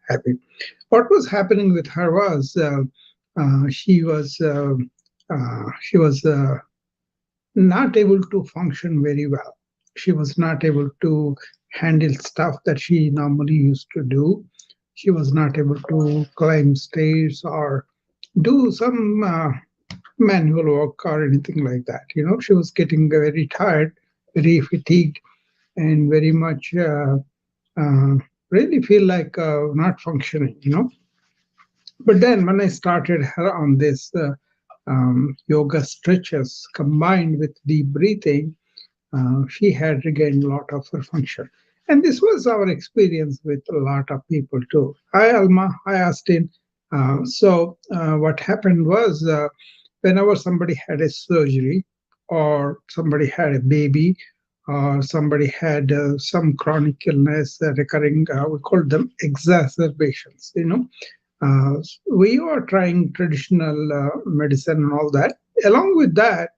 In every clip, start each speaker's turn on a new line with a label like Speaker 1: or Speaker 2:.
Speaker 1: happy. What was happening with her was she was not able to function very well. She was not able to handle stuff that she normally used to do. She was not able to climb stairs or do some manual work or anything like that. She was getting very tired, very fatigued, and very much uh, really feel like not functioning. But then when I started her on this yoga stretches combined with deep breathing, she had regained a lot of her function. And this was our experience with a lot of people too. Hi, Alma. Hi, Austin. What happened was whenever somebody had a surgery, or somebody had a baby, or somebody had some chronic illness recurring, we call them exacerbations. Uh, we are trying traditional medicine and all that. Along with that,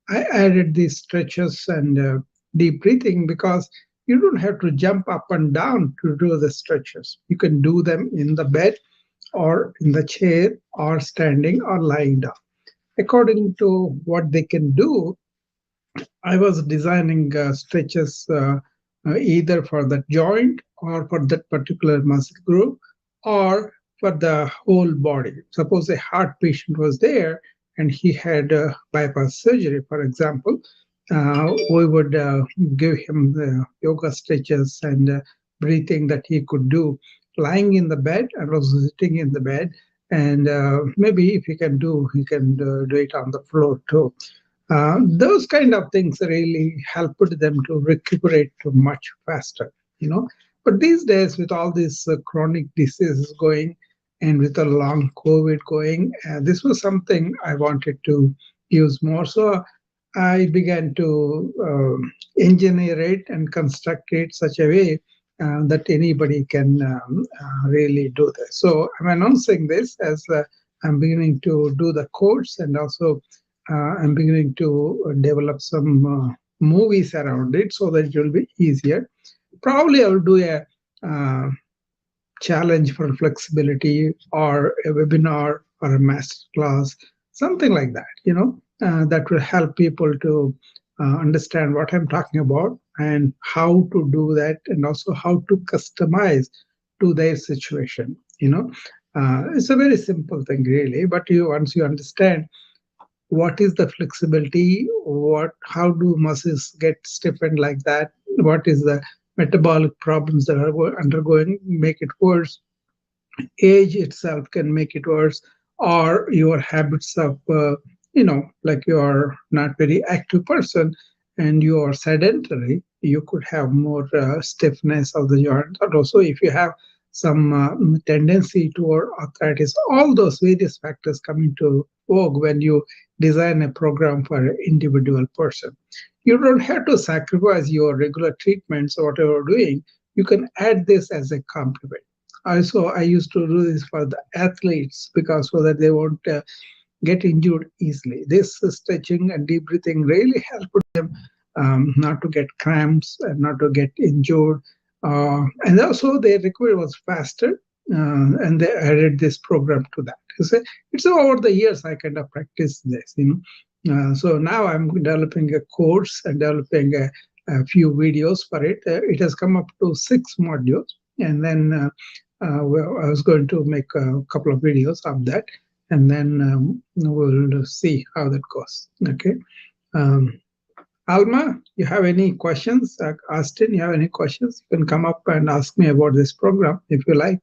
Speaker 1: I added these stretches and deep breathing because you don't have to jump up and down to do the stretches. You can do them in the bed or in the chair or standing or lying down. According to what they can do, I was designing stretches either for that joint or for that particular muscle group or for the whole body. Suppose a heart patient was there and he had bypass surgery, for example, we would give him the yoga stretches and breathing that he could do lying in the bed and also sitting in the bed. And maybe if he can do, he can do it on the floor too. Those kind of things really helped them to recuperate much faster. But these days, with all these chronic diseases going and with a long COVID going, this was something I wanted to use more. So I began to engineer it and construct it such a way that anybody can really do this. So I'm announcing this as I'm beginning to do the course, and also I'm beginning to develop some movies around it so that it will be easier. Probably I will do a uh, challenge for flexibility or a webinar or a master class, something like that, that will help people to understand what I'm talking about and how to do that, and also how to customize to their situation. It's a very simple thing, really, but once you understand what is the flexibility, how do muscles get stiffened like that, what is the metabolic problems that are undergoing make it worse, age itself can make it worse, or your habits of like you are not very active person and you are sedentary, you could have more stiffness of the joint. And also if you have some tendency toward arthritis, all those various factors come into vogue when you design a program for an individual person. You don't have to sacrifice your regular treatments or whatever you're doing. You can add this as a complement. Also, I used to do this for the athletes because so that they won't get injured easily. This stretching and deep breathing really helped them not to get cramps and not to get injured. And also, their recovery was faster, and they added this program to that. It's over the years I kind of practiced this. So now I'm developing a course and developing a few videos for it. It has come up to 6 modules, and then well, I was going to make a couple of videos of that, and then we'll see how that goes. Okay. Um, Alma, you have any questions? Austin, you have any questions? You can come up and ask me about this program if you like.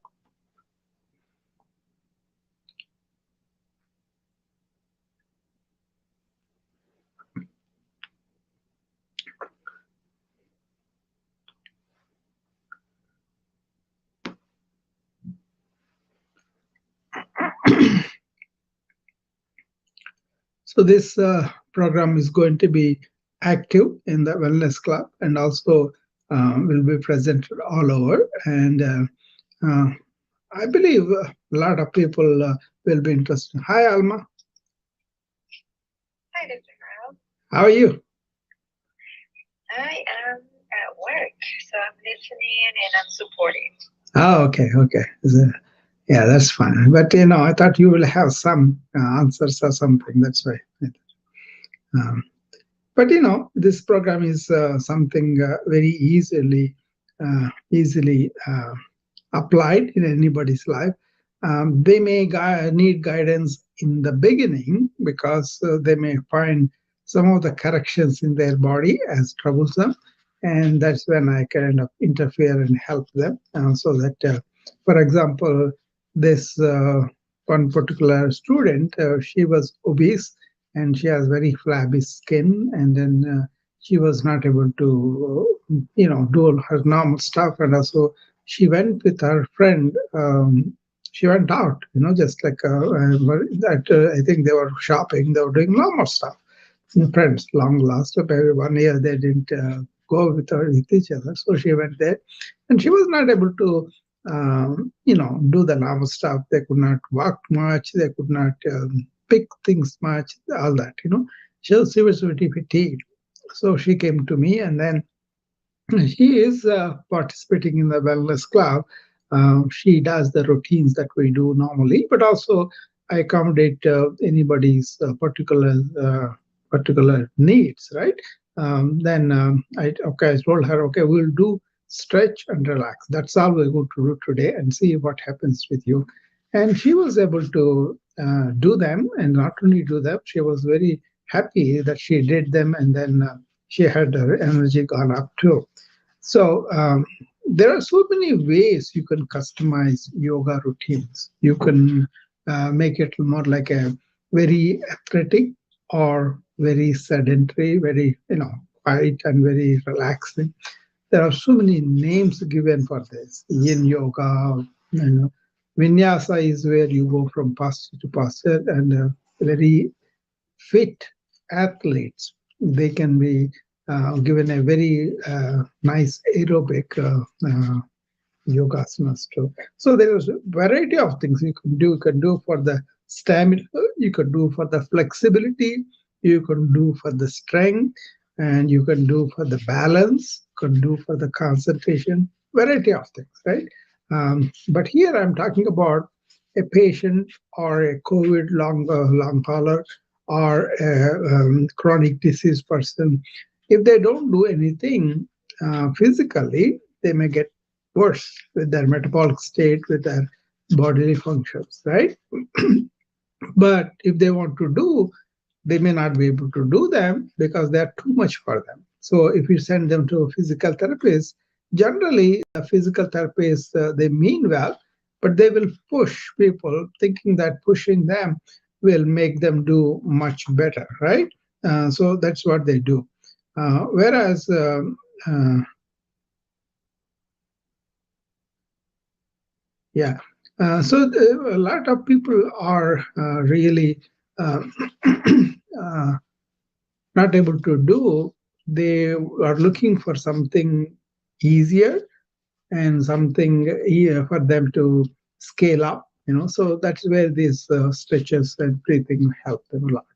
Speaker 1: So this program is going to be active in the Wellness Club, and also will be presented all over. And uh, I believe a lot of people will be interested. Hi, Alma.
Speaker 2: Hi, Dr. Carl.
Speaker 1: How are you?
Speaker 2: I am at work, so I'm listening and I'm supporting.
Speaker 1: Oh, okay, okay. Yeah, that's fine. But I thought you will have some answers or something. That's why. Um, but this program is something very easily applied in anybody's life. They may need guidance in the beginning because they may find some of the corrections in their body as troublesome, and that's when I kind of interfere and help them. So that, for example, this one particular student, she was obese and she has very flabby skin, and then she was not able to, do all her normal stuff, and also she went with her friend. She went out, just like that. I think they were shopping. They were doing normal stuff. Friends, long lasted. Maybe 1 year they didn't go with each other. So she went there, and she was not able to, do the normal stuff. They could not walk much. They could not pick things much. All that. She was very fatigued. So she came to me, and then she is participating in the wellness club. She does the routines that we do normally, but also I accommodate anybody's particular needs, right? I told her, okay, we'll do stretch and relax. That's all we're going to do today, and see what happens with you. And she was able to do them, and not only do them, she was very happy that she did them, and then she had her energy gone up too. So there are so many ways you can customize yoga routines. You can make it more like a very athletic or very sedentary, very quiet and very relaxing. There are so many names given for this. Yin yoga, you know, vinyasa is where you go from posture to posture, and very fit athletes, they can be given a very nice aerobic yogasanas too. So there is a variety of things you can do. You can do for the stamina, you can do for the flexibility, you can do for the strength, and you can do for the balance, you can do for the concentration, variety of things, right? But here I'm talking about a patient or a COVID long hauler or a chronic disease person. If they don't do anything physically, they may get worse with their metabolic state, with their bodily functions, right? But if they want to do, they may not be able to do them because they are too much for them. So if you send them to a physical therapist, generally the physical therapists, they mean well, but they will push people thinking that pushing them will make them do much better, right? So that's what they do. Whereas uh, Yeah. A lot of people are really uh, uh, not able to do. They are looking for something easier and something for them to scale up. So that's where these stretches and breathing help them a lot.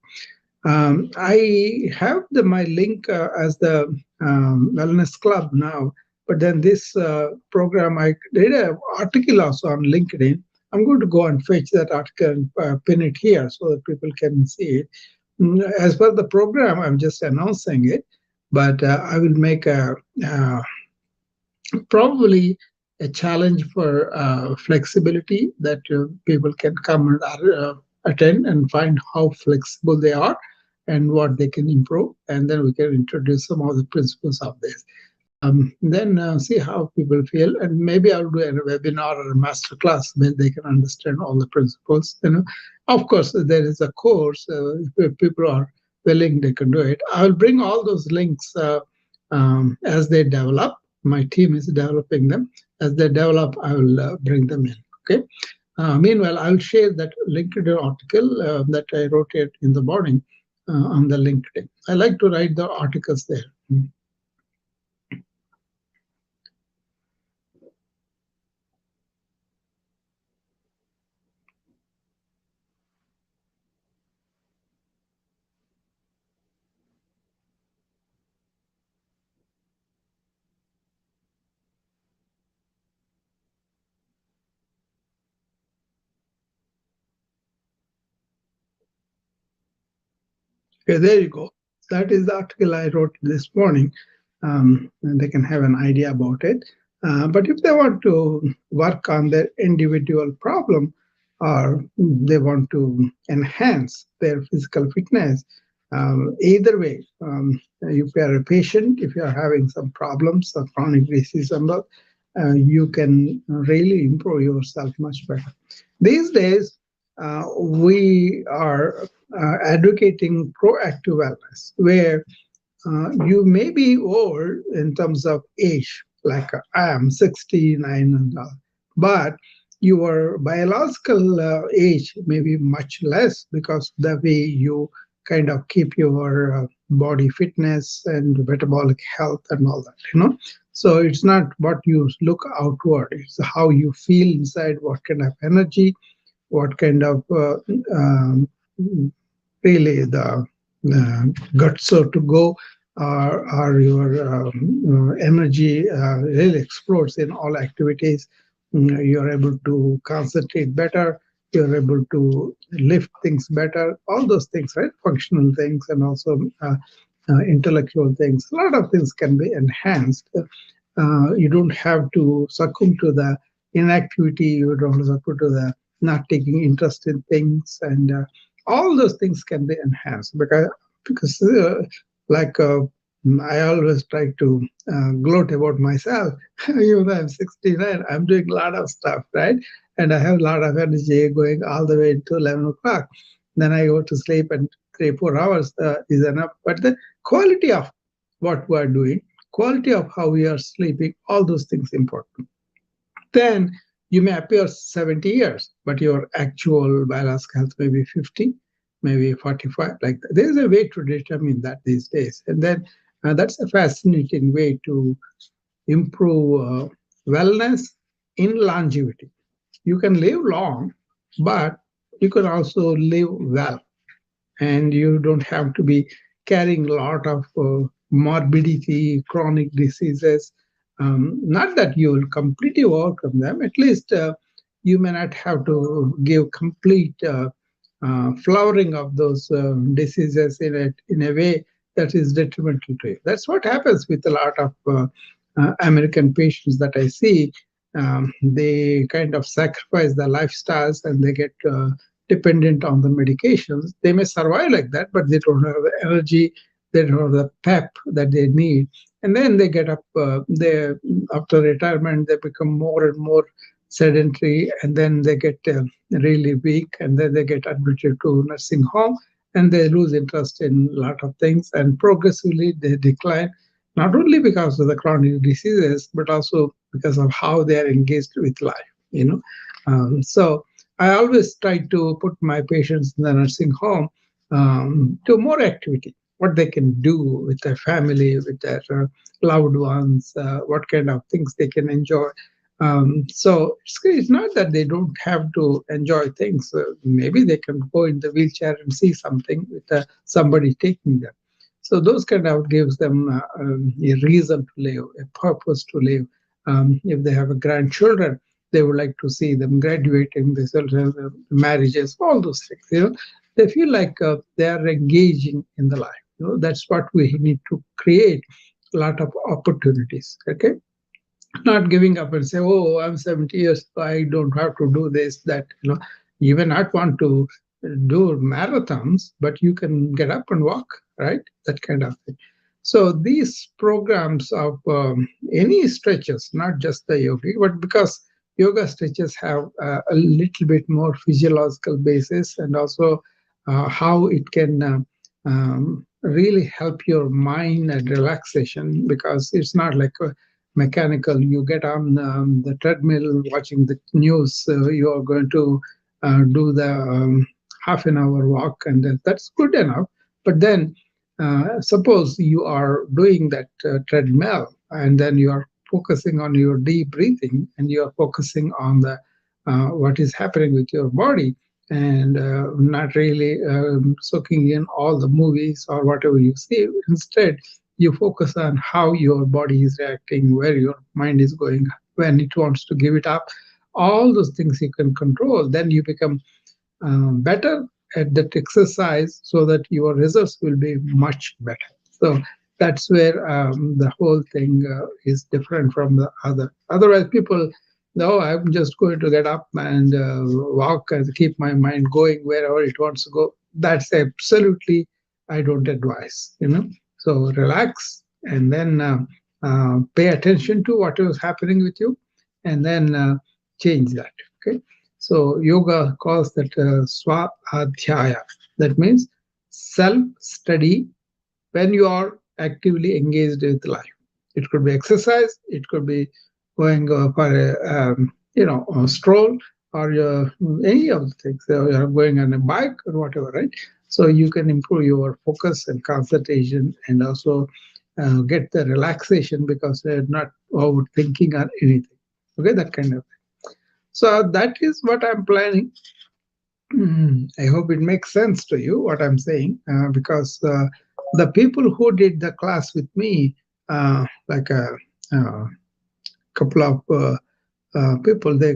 Speaker 1: I have my link as the Wellness Club now, but then this program, I did an article also on LinkedIn. I'm going to go and fetch that article and pin it here so that people can see it. As per the program, I'm just announcing it, but I will make probably a challenge for flexibility that people can come and attend and find how flexible they are and what they can improve. And then we can introduce some of the principles of this. Then see how people feel, and maybe I'll do a webinar or a master class where they can understand all the principles. Of course, there is a course. If people are willing, they can do it. I'll bring all those links as they develop. My team is developing them. As they develop, I will bring them in. Okay. Meanwhile, I'll share that LinkedIn article that I wrote it in the morning on the LinkedIn. I like to write the articles there. Okay, there you go. That is the article I wrote this morning. And they can have an idea about it. But if they want to work on their individual problem, or they want to enhance their physical fitness, either way, if you are a patient, if you are having some problems or chronic disease, and all, you can really improve yourself much better. These days, we are advocating proactive wellness, where you may be old in terms of age, like I am 69 and all, but your biological age may be much less because the way you kind of keep your body fitness and metabolic health and all that. So it's not what you look outward, it's how you feel inside, what kind of energy, what kind of really the guts so to go, or your energy really explodes in all activities. You're able to concentrate better, you're able to lift things better, all those things, right? Functional things, and also intellectual things. A lot of things can be enhanced. You don't have to succumb to the inactivity, you don't succumb to the not taking interest in things, and all those things can be enhanced because like I always try to gloat about myself. Even though I'm 69, I'm doing a lot of stuff, right? And I have a lot of energy going all the way to 11 o'clock. Then I go to sleep, and 3 4 hours is enough. But the quality of what we are doing, quality of how we are sleeping, all those things important. Then you may appear 70 years, but your actual biological health may be 50, maybe 45. Like that. There's a way to determine that these days. And then that's a fascinating way to improve wellness in longevity. You can live long, but you can also live well, and you don't have to be carrying a lot of morbidity, chronic diseases. Not that you will completely overcome them, at least you may not have to give complete flowering of those diseases in a way that is detrimental to you. That's what happens with a lot of American patients that I see. They kind of sacrifice their lifestyles, and they get dependent on the medications. They may survive like that, but they don't have the energy, they don't have the pep that they need. And then they get up, they after retirement, they become more and more sedentary, and then they get really weak, and then they get admitted to nursing home, and they lose interest in a lot of things, and progressively they decline, not only because of the chronic diseases, but also because of how they are engaged with life. So I always try to put my patients in the nursing home to more activity, what they can do with their family, with their loved ones, what kind of things they can enjoy. So it's not that they don't have to enjoy things. Maybe they can go in the wheelchair and see something with somebody taking them. So those kind of gives them a reason to live, a purpose to live. If they have a grandchildren, they would like to see them graduating, they children, marriages, all those things. They feel like they are engaging in the life. That's what we need to create a lot of opportunities. Okay, not giving up and say, "Oh, I'm 70 years, so I don't have to do this, that." You may not want to do marathons, but you can get up and walk, right? That kind of thing. So these programs of any stretches, not just the yoga, but because yoga stretches have a little bit more physiological basis, and also how it can really help your mind and relaxation, because it's not like a mechanical. You get on the treadmill watching the news, you are going to do the half an hour walk, and that's good enough. But then suppose you are doing that treadmill, and then you are focusing on your deep breathing, and you are focusing on the what is happening with your body, and not really soaking in all the movies or whatever you see. Instead, you focus on how your body is reacting, where your mind is going, when it wants to give it up. All those things you can control. Then you become better at that exercise so that your results will be much better. So that's where the whole thing is different from the other. Otherwise, people, no, I'm just going to get up and walk and keep my mind going wherever it wants to go. That's absolutely, I don't advise, So relax and then pay attention to what is happening with you and then change that. Okay. So yoga calls that swadhyaya. That means self-study when you are actively engaged with life. It could be exercise, it could be going for a stroll or any of the things. So you're going on a bike or whatever, right? So you can improve your focus and concentration and also get the relaxation because they're not overthinking or anything. Okay, that kind of thing. So that is what I'm planning. I hope it makes sense to you what I'm saying, because the people who did the class with me, like a couple of people, they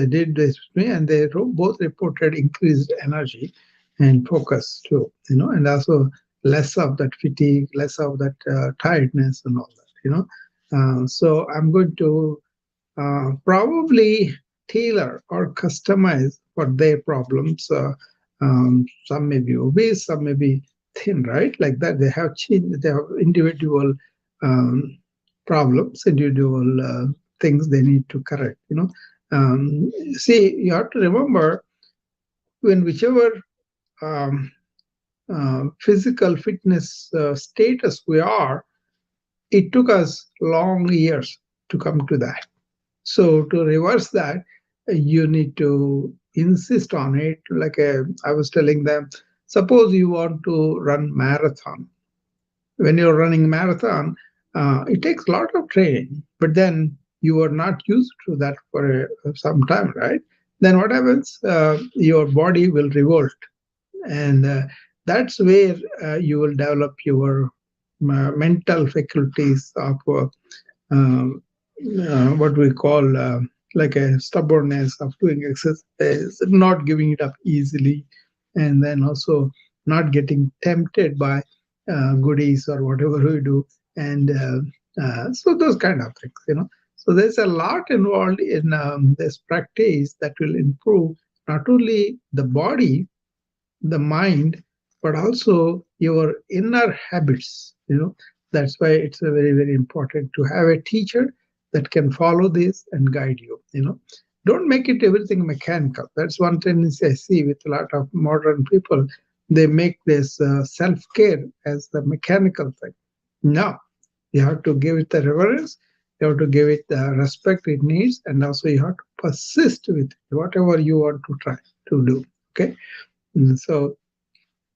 Speaker 1: did this with me, and they both reported increased energy and focus too, and also less of that fatigue, less of that tiredness and all that. So I'm going to probably tailor or customize for their problems. Some may be obese, some may be thin, right? Like that, they have individual um, problems, individual things they need to correct. See, you have to remember when whichever um, physical fitness status we are, it took us long years to come to that. So to reverse that, you need to insist on it. Like I was telling them, suppose you want to run marathon. When you're running marathon, it takes a lot of training, but then you are not used to that for some time, right? Then what happens? Your body will revolt, and that's where you will develop your mental faculties of um, what we call like a stubbornness of doing exercise, not giving it up easily, and then also not getting tempted by goodies or whatever we do, and so those kind of things. So there's a lot involved in this practice that will improve not only the body, the mind, but also your inner habits. That's why it's a very, very important to have a teacher that can follow this and guide you. Don't make it everything mechanical. That's one tendency I see with a lot of modern people. They make this self-care as the mechanical thing. No, you have to give it the reverence, you have to give it the respect it needs, and also you have to persist with whatever you want to try to do. Okay. So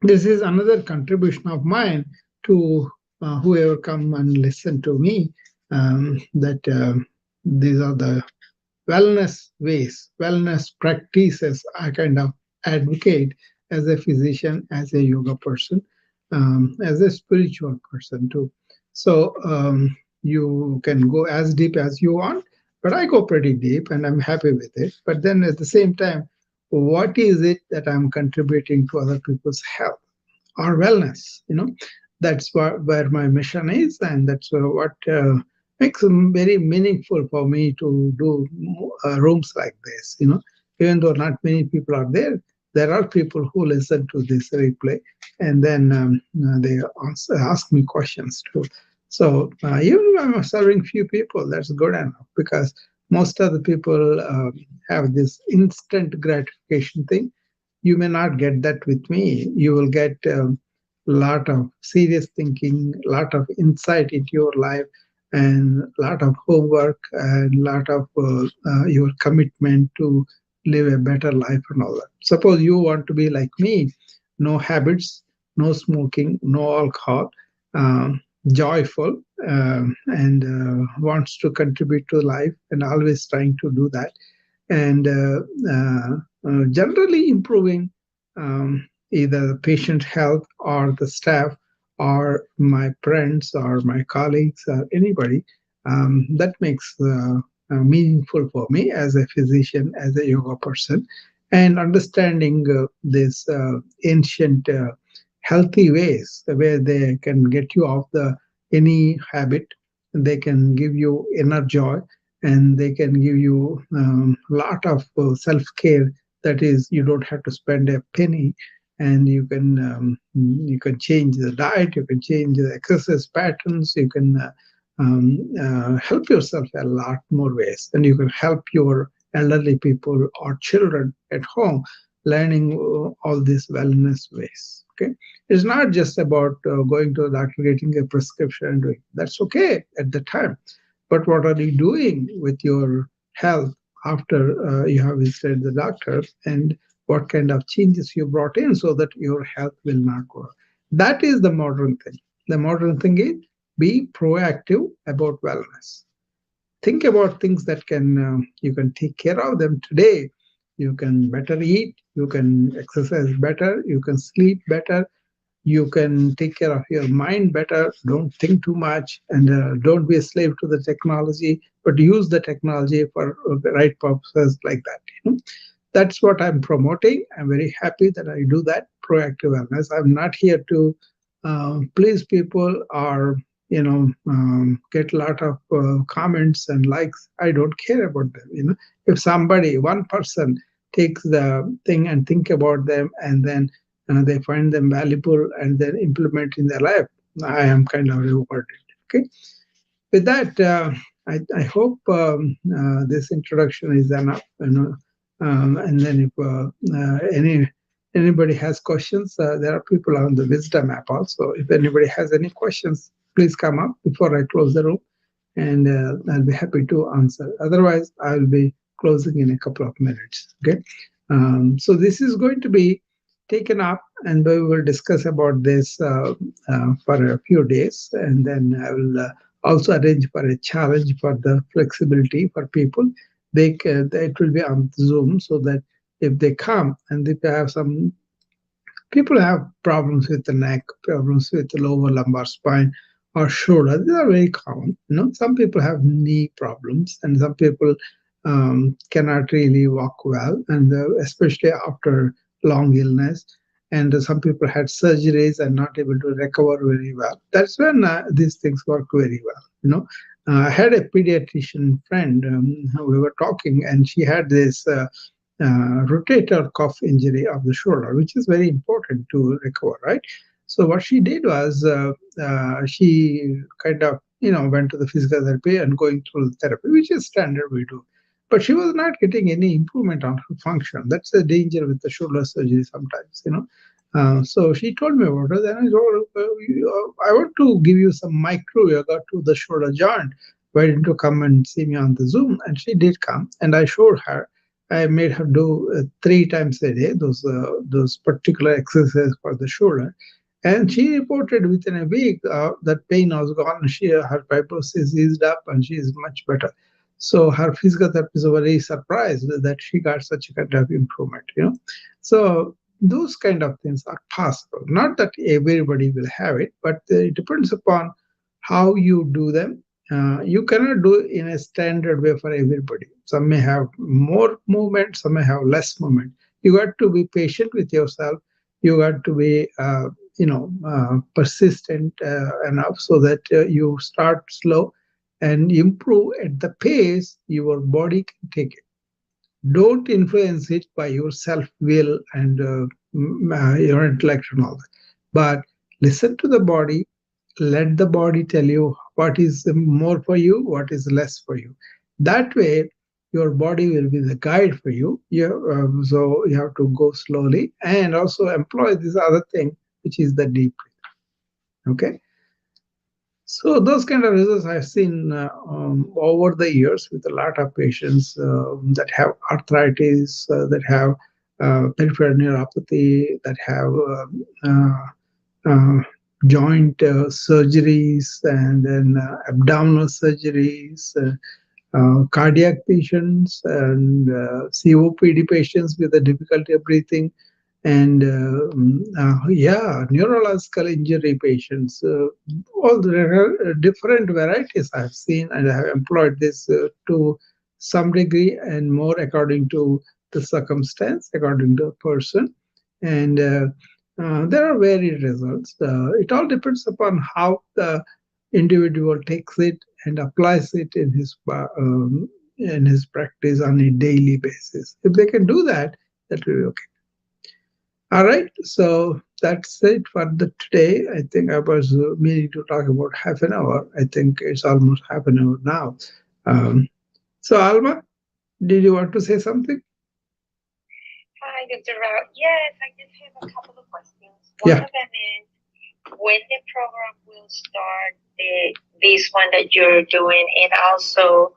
Speaker 1: this is another contribution of mine to whoever come and listen to me, that these are the wellness ways, wellness practices I kind of advocate as a physician, as a yoga person, as a spiritual person too. So you can go as deep as you want, but I go pretty deep and I'm happy with it. But then at the same time, what is it that I'm contributing to other people's health or wellness? That's where my mission is, and that's what makes it very meaningful for me to do rooms like this. Even though not many people are there, there are people who listen to this replay, and then they ask me questions too. So even if I'm serving few people, that's good enough, because most of the people have this instant gratification thing. You may not get that with me. You will get lot of serious thinking, lot of insight into your life, and lot of homework, and lot of your commitment to live a better life and all that. Suppose you want to be like me, no habits, no smoking, no alcohol, joyful, and wants to contribute to life and always trying to do that, and generally improving either the patient health or the staff or my friends or my colleagues or anybody. That makes meaningful for me as a physician, as a yoga person. and understanding this ancient healthy ways where they can get you off the any habit, they can give you inner joy, and they can give you lot of self care, that is you don't have to spend a penny, and you can change the diet, you can change the exercise patterns, you can help yourself a lot more ways, and you can help your elderly people or children at home learning all these wellness ways. Okay, it's not just about going to the doctor, getting a prescription, and doing that's okay at the time. But what are you doing with your health after you have visited the doctor, and what kind of changes you brought in so that your health will not go? That is the modern thing. The modern thing is be proactive about wellness. Think about things that can you can take care of them today. You can better eat, you can exercise better, you can sleep better, you can take care of your mind better. Don't think too much, and don't be a slave to the technology, but use the technology for the right purposes, like that, that's what I'm promoting. I'm very happy that I do that proactive wellness. I'm not here to please people or get a lot of comments and likes. I don't care about them. If somebody, one person, takes the thing and think about them, and then they find them valuable and then implement in their life, I am kind of rewarded. Okay, with that, I hope this introduction is enough. And then if anybody has questions, there are people on the Wisdom app also. If anybody has any questions, please come up before I close the room, and I'll be happy to answer. Otherwise, I'll be closing in a couple of minutes. Okay. So this is going to be taken up, and we will discuss about this for a few days, and then I will also arrange for a challenge for the flexibility for people. It will be on Zoom, so that if they come and if they have some people have problems with the neck, problems with the lower lumbar spine or shoulder. These are very common. Some people have knee problems, and some people cannot really walk well, and especially after long illness. And some people had surgeries and not able to recover very well. That's when these things work very well. I had a pediatrician friend we were talking, and she had this rotator cuff injury of the shoulder, which is very important to recover, right? So what she did was she kind of went to the physical therapy and going through the therapy, which is standard we do. But she was not getting any improvement on her function. That's the danger with the shoulder surgery sometimes. So she told me about it. Then I told her, I want to give you some micro yoga to the shoulder joint. Why didn't you come and see me on the Zoom? And she did come, and I showed her. I made her do 3 times a day those particular exercises for the shoulder, and she reported within a week that pain was gone. Her fibrosis eased up, and she is much better. So her physical therapist was very surprised that she got such a kind of improvement. So those kind of things are possible. Not that everybody will have it, but it depends upon how you do them. You cannot do it in a standard way for everybody. Some may have more movement, some may have less movement. You got to be patient with yourself. You got to be, persistent enough so that you start slow and improve at the pace your body can take it. Don't influence it by your self will and your intellect and all that. But listen to the body, let the body tell you what is more for you, what is less for you. That way, your body will be the guide for you. So you have to go slowly and also employ this other thing, which is the deep breathing. Okay. So those kind of results I've seen over the years with a lot of patients that have arthritis, that have peripheral neuropathy, that have uh, joint surgeries, and then abdominal surgeries, cardiac patients, and COPD patients with the difficulty of breathing, and yeah, neurological injury patients. All the different varieties I've seen, and I have employed this to some degree and more according to the circumstance, according to the person. And there are varied results. It all depends upon how the individual takes it and applies it in his practice on a daily basis. If they can do that, that will be okay. All right, so that's it for the today. I think I was meaning to talk about half an hour. I think it's almost half an hour now. Um, so, Alma, did you want to say something?
Speaker 2: Hi, Dr. Rao. Yes, I just have a couple of questions. One
Speaker 1: Yeah.
Speaker 2: of them is when the program will start, this one that you're doing, and also,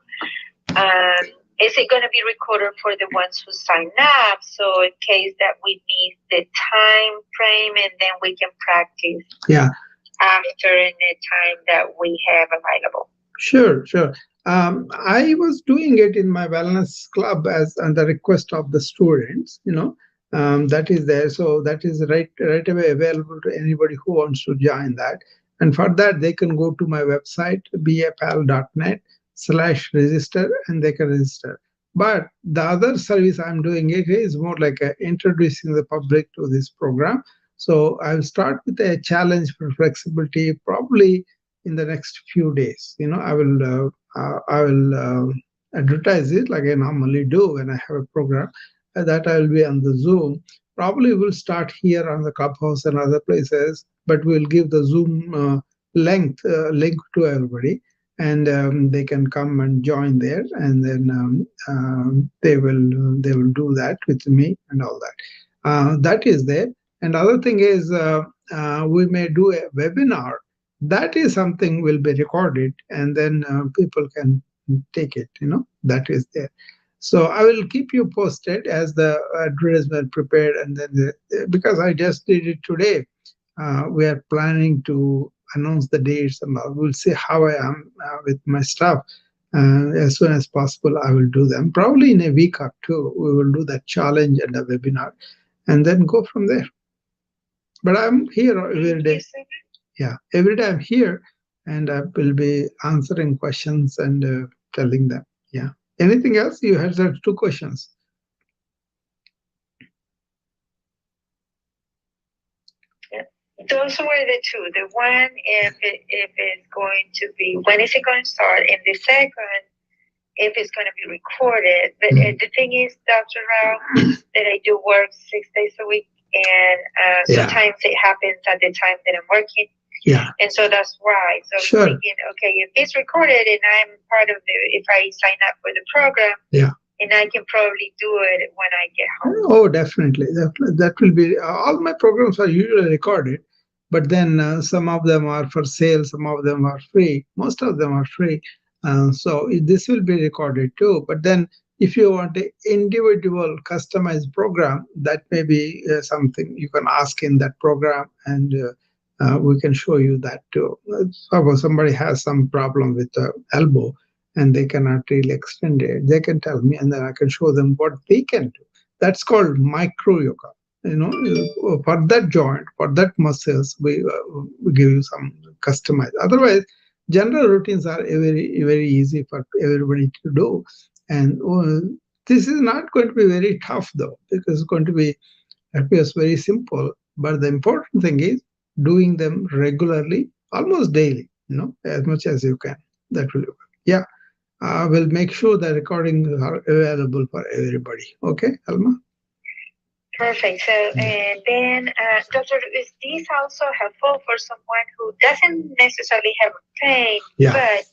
Speaker 2: um, is it going to be recorded for the ones who sign up? So in case that we need the time frame, and then we can practice.
Speaker 1: Yeah.
Speaker 2: After in the time that we have available.
Speaker 1: Sure, sure. I was doing it in my wellness club as on the request of the students. That is there, so that is right away available to anybody who wants to join that. And for that, they can go to my website bapal.net/register, and they can register. But the other service I'm doing it is more like introducing the public to this program. So I'll start with a challenge for flexibility, probably in the next few days. I will advertise it like I normally do when I have a program. That I will be on the Zoom. Probably we'll start here on the Clubhouse and other places, but we'll give the Zoom link to everybody, and they can come and join there, and then they will do that with me and all that. That is there. And other thing is, we may do a webinar. That is something will be recorded, and then people can take it. That is there. So I will keep you posted as the advertisement prepared, and then because I just did it today, we are planning to announce the dates, and we'll see how I am with my stuff. As soon as possible, I will do them. Probably in a week or two, we will do that challenge and a webinar, and then go from there. But I'm here every day. Yeah, every day I'm here, and I will be answering questions and telling them. Yeah. Anything else? You had that two questions.
Speaker 2: Those were the two. The one, if it's going to be, when is it going to start? And the second, if it's going to be recorded. But the thing is, Dr. Rao, that I do work 6 days a week, and sometimes it happens at the time that I'm working.
Speaker 1: Yeah.
Speaker 2: And so that's why. So
Speaker 1: sure.
Speaker 2: I'm thinking, okay, if it's recorded and I'm part of if I sign up for the program,
Speaker 1: yeah,
Speaker 2: and I can probably do it when I get home.
Speaker 1: Oh, definitely. That will be, all my programs are usually recorded, but then some of them are for sale, some of them are free. Most of them are free. So this will be recorded too. But then if you want an individual customized program, that may be something you can ask in that program, and we can show you that too. Suppose somebody has some problem with the elbow and they cannot really extend it, they can tell me, and then I can show them what they can do. That's called micro yoga. For that joint, for that muscles, we give you some customized. Otherwise, general routines are very, very easy for everybody to do. And this is not going to be very tough though, because it's going to be, appears very simple. But the important thing is doing them regularly, almost daily, as much as you can. That will work. Yeah. We'll make sure the recordings are available for everybody. Okay, Alma?
Speaker 2: Perfect. So, and then, Doctor, is this also helpful for someone who doesn't necessarily have pain, but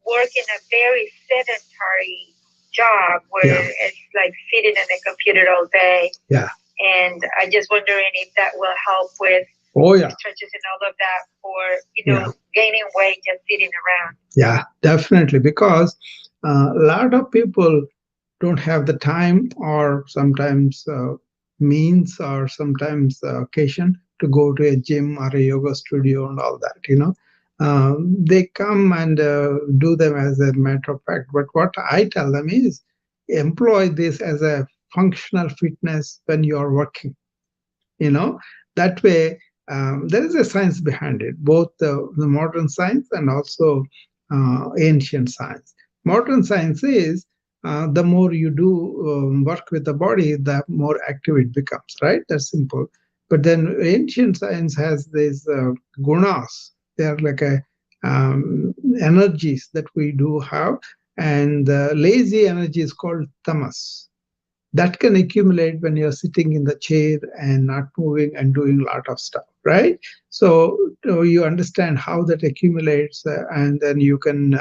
Speaker 2: work in a very sedentary job where it's like sitting on a computer all day?
Speaker 1: Yeah.
Speaker 2: And I just wondering if that will help with stretches and all of that for, gaining weight just sitting around.
Speaker 1: Yeah, definitely. Because a lot of people don't have the time, or sometimes means, or sometimes occasion to go to a gym or a yoga studio and all that. They come and do them as a matter of fact. But what I tell them is employ this as a functional fitness when you are working. That way, there is a science behind it, both the modern science and also ancient science. Modern science is the more you do work with the body, the more active it becomes, right? That's simple. But then ancient science has these gunas. They are like energies that we do have, and the lazy energy is called tamas. That can accumulate when you're sitting in the chair and not moving and doing a lot of stuff, right? So you understand how that accumulates, and then you can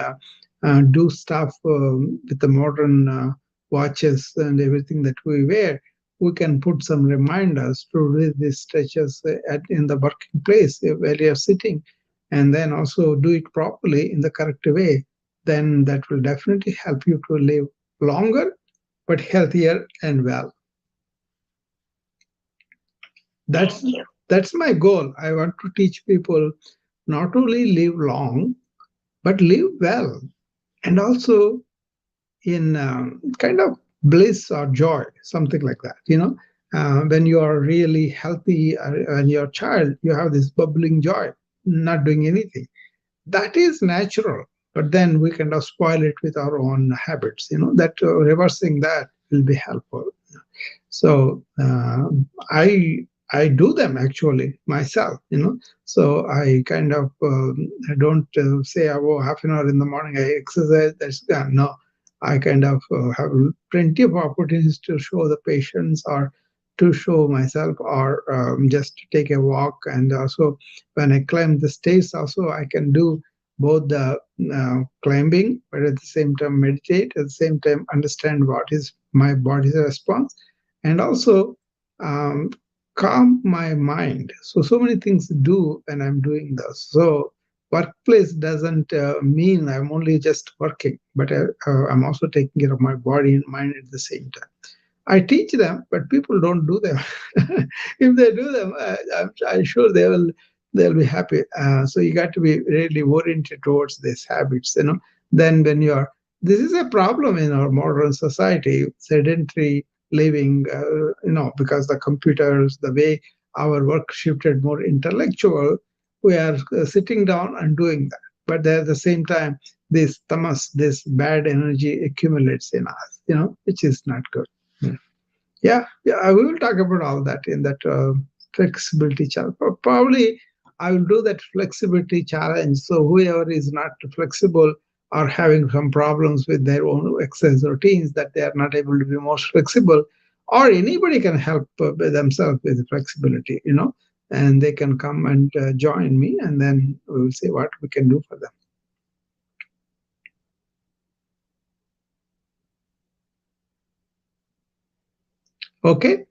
Speaker 1: do stuff with the modern watches and everything that we wear. We can put some reminders to read these stretches in the working place where you're sitting, and then also do it properly in the correct way. Then that will definitely help you to live longer but healthier and well. That's
Speaker 2: Thank you.
Speaker 1: that's my goal. I want to teach people not only live long, but live well, and also in kind of bliss or joy, something like that. When you are really healthy and your child, you have this bubbling joy, not doing anything. That is natural, but then we kind of spoil it with our own habits. That reversing that will be helpful. So I do them actually myself. So I kind of I don't say, oh, half an hour in the morning I exercise. That's done. No, I kind of have plenty of opportunities to show the patients or to show myself or just to take a walk. And also when I climb the stairs, also I can do both the climbing, but at the same time meditate, at the same time understand what is my body's response, and also um, calm my mind. So many things to do when I'm doing this. So workplace doesn't mean I'm only just working, but I'm also taking care of my body and mind at the same time. I teach them, but people don't do them. If they do them, I'm sure they'll be happy. So you got to be really oriented towards these habits. Then when you're this is a problem in our modern society, sedentary living. Because the computers, the way our work shifted more intellectual, we are sitting down and doing that. But at the same time, this tamas, this bad energy accumulates in us. Which is not good. Yeah. Yeah, we will talk about all that in that flexibility challenge. Probably I will do that flexibility challenge. So whoever is not flexible or having some problems with their own exercise routines, that they are not able to be more flexible, or anybody can help themselves with flexibility. And they can come and join me, and then we will see what we can do for them. Okay?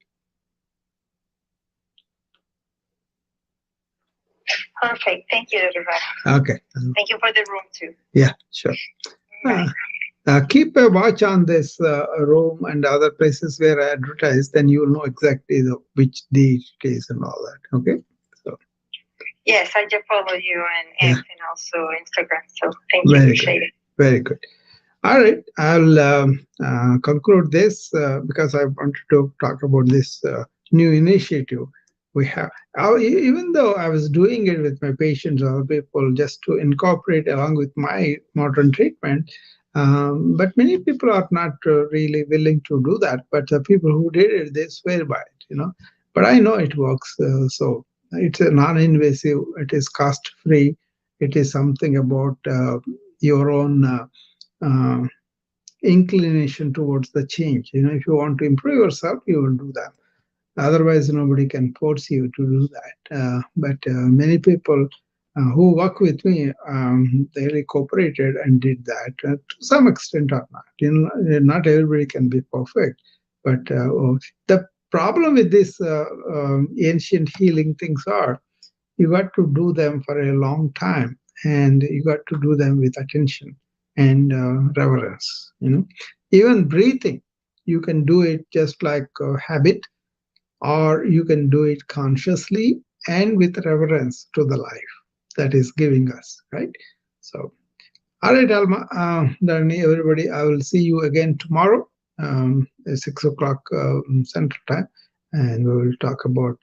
Speaker 2: Perfect. Thank you, Dr.
Speaker 1: Okay.
Speaker 2: Thank you for the room too.
Speaker 1: Yeah, sure.
Speaker 2: Bye.
Speaker 1: Keep a watch on this room and other places where I advertise, then you will know exactly which day it is and all that. Okay? So,
Speaker 2: Yes, I just follow you on
Speaker 1: yeah,
Speaker 2: X and also Instagram. So thank you.
Speaker 1: very good.
Speaker 2: Appreciate it.
Speaker 1: Very good. All right. I'll conclude this because I wanted to talk about this new initiative we have. Even though I was doing it with my patients or other people just to incorporate along with my modern treatment, but many people are not really willing to do that. But the people who did it, they swear by it. But I know it works. So it's a non-invasive. It is cost-free. It is something about your own uh, inclination towards the change. If you want to improve yourself, you will do that. Otherwise, nobody can force you to do that. But many people who work with me, they really cooperated and did that to some extent or not. Not everybody can be perfect. But the problem with this ancient healing things are you got to do them for a long time, and you got to do them with attention and reverence. Even breathing, you can do it just like a habit, or you can do it consciously and with reverence to the life that is giving us, right? So all right, Alma, Dharani, everybody, I will see you again tomorrow at 6 o'clock Central Time, and we will talk about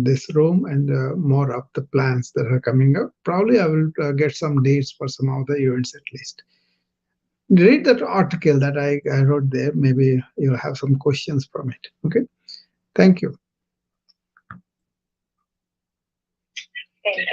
Speaker 1: this room and more of the plans that are coming up. Probably I will get some dates for some of the events at least. Read that article that I wrote there. Maybe you'll have some questions from it. Okay. Thank you.
Speaker 2: Thank you.